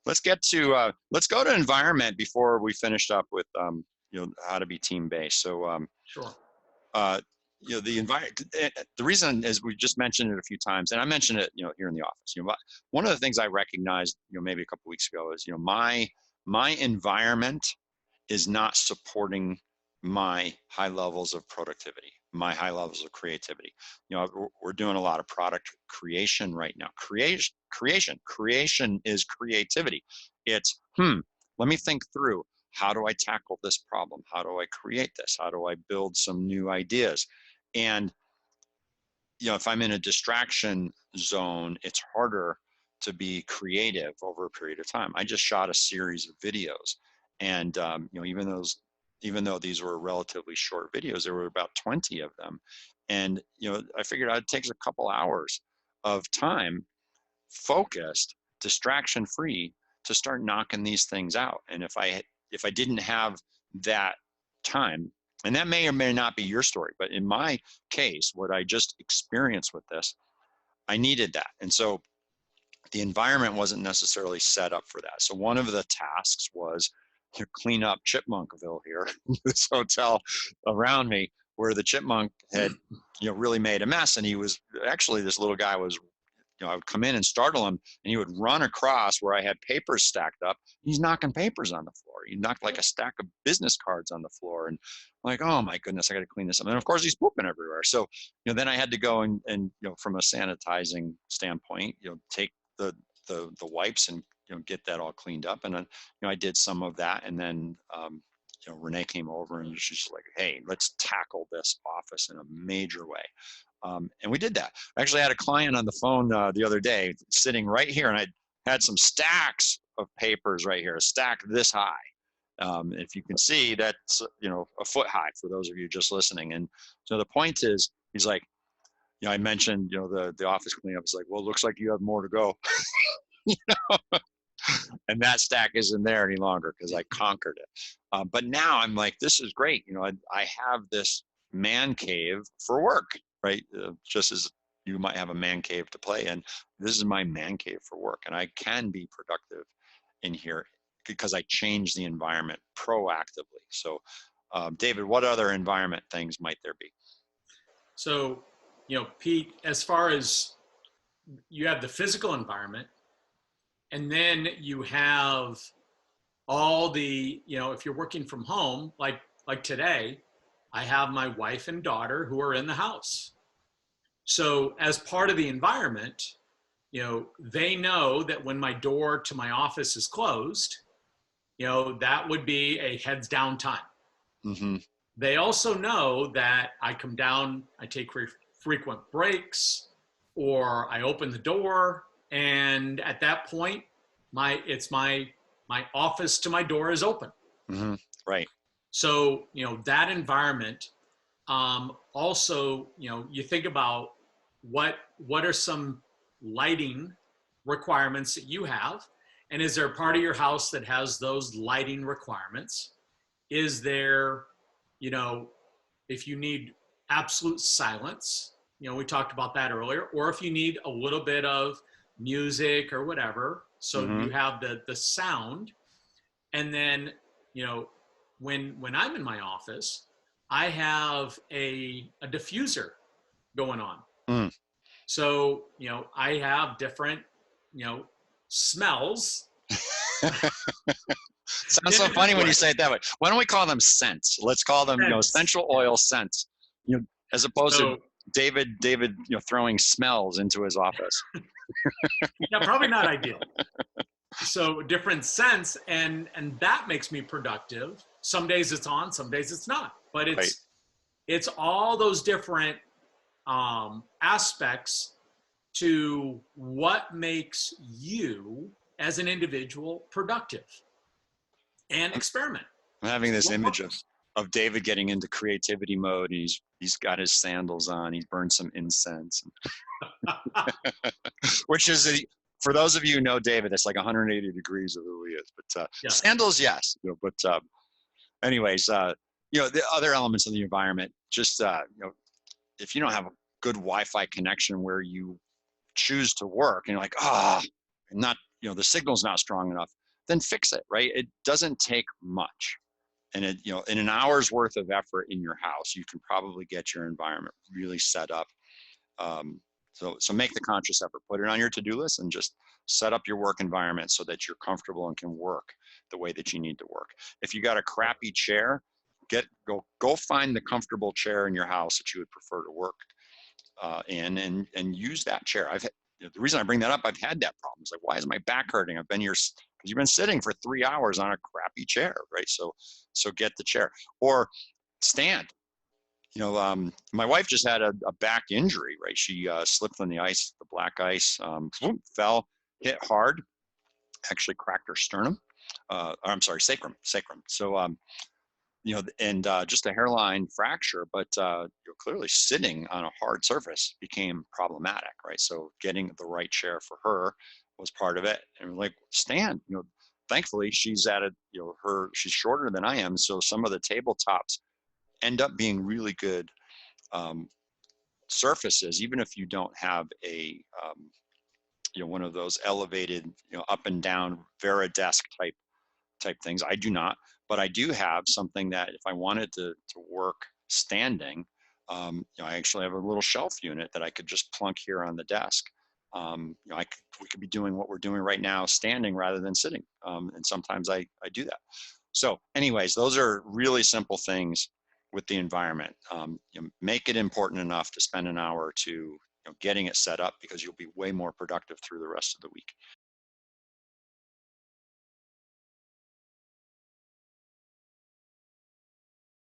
let's get to let's go to environment before we finished up with how to be team based. So Sure. uh, the environment. The reason is we just mentioned it a few times, and I mentioned it here in the office. One of the things I recognized maybe a couple weeks ago is my environment is not supporting my high levels of productivity, my high levels of creativity. We're doing a lot of product creation right now. Creation is creativity. It's, let me think through, how do I tackle this problem? How do I create this? How do I build some new ideas? And, if I'm in a distraction zone, it's harder to be creative over a period of time. I just shot a series of videos, and even though these were relatively short videos, there were about 20 of them, and I figured it takes a couple hours of time, focused, distraction free, to start knocking these things out. And if I didn't have that time, and that may or may not be your story, but in my case, what I just experienced with this, I needed that. And so the environment wasn't necessarily set up for that. So one of the tasks was to clean up Chipmunkville here, this hotel around me, where the chipmunk had really made a mess. And he was actually, this little guy was, I would come in and startle him, and he would run across where I had papers stacked up. He's knocking papers on the floor. He knocked like a stack of business cards on the floor, and I'm like, oh my goodness, I got to clean this up. And of course, he's pooping everywhere. So, then I had to go and from a sanitizing standpoint, take the wipes and get that all cleaned up. And then I did some of that, and then Renee came over and she's like, hey, let's tackle this office in a major way. And we did that. I actually had a client on the phone the other day sitting right here, and I had some stacks of papers right here, a stack this high. If you can see, that's a foot high for those of you just listening. And so the point is, he's like, I mentioned the office cleanup. It's like, well, it looks like you have more to go. And that stack isn't there any longer because I conquered it. But now I'm like, this is great. I have this man cave for work, right? Just as you might have a man cave to play in, this is my man cave for work. And I can be productive in here because I change the environment proactively. So, David, what other environment things might there be? So, Pete, as far as you have the physical environment, and then you have all the, if you're working from home, like today, I have my wife and daughter who are in the house. So as part of the environment, they know that when my door to my office is closed, that would be a heads down time. Mm-hmm. They also know that I come down, I take frequent breaks, or I open the door, and at that point, my office to my door is open. Mm-hmm. Right. So that environment. Also, you think about what are some lighting requirements that you have, and is there a part of your house that has those lighting requirements? Is there, if you need absolute silence, we talked about that earlier, or if you need a little bit of music or whatever, so you have the sound. And then, when I'm in my office, I have a diffuser going on. Mm. So, I have different, smells. Sounds so funny when you say it that way. Why don't we call them scents? Let's call them, essential oil scents, as opposed to David, throwing smells into his office. Yeah, probably not ideal. So different scents, and that makes me productive. Some days it's on, some days it's not, but it's all those different aspects to what makes you as an individual productive, and experiment. I'm having this image of David getting into creativity mode, and he's got his sandals on, he's burned some incense, which is for those of you who know David, it's like 180 degrees of who he is. But sandals, yes. But anyways, the other elements of the environment, just if you don't have a good Wi-Fi connection where you choose to work, and you're like, the signal's not strong enough, then fix it, right? It doesn't take much. And in an hour's worth of effort in your house, you can probably get your environment really set up. So make the conscious effort, put it on your to-do list, and just set up your work environment so that you're comfortable and can work the way that you need to work. If you got a crappy chair, go find the comfortable chair in your house that you would prefer to work in, and use that chair. The reason I bring that up, I've had that problem. It's like, why is my back hurting? I've been here because you've been sitting for 3 hours on a crappy chair, right? So get the chair, or stand. My wife just had a back injury, right? She slipped on the ice, the black ice, fell, hit hard, actually cracked her sternum. I'm sorry, sacrum. So, and just a hairline fracture, but clearly sitting on a hard surface became problematic, right? So getting the right chair for her was part of it. And like, stand, thankfully she's she's shorter than I am. So some of the tabletops end up being really good surfaces, even if you don't have a one of those elevated up and down Veridesk type things. I do not, but I do have something that if I wanted to work standing, I actually have a little shelf unit that I could just plunk here on the desk. We could be doing what we're doing right now standing rather than sitting, and sometimes I do that. So anyways, those are really simple things with the environment. Make it important enough to spend an hour or two getting it set up, because you'll be way more productive through the rest of the week.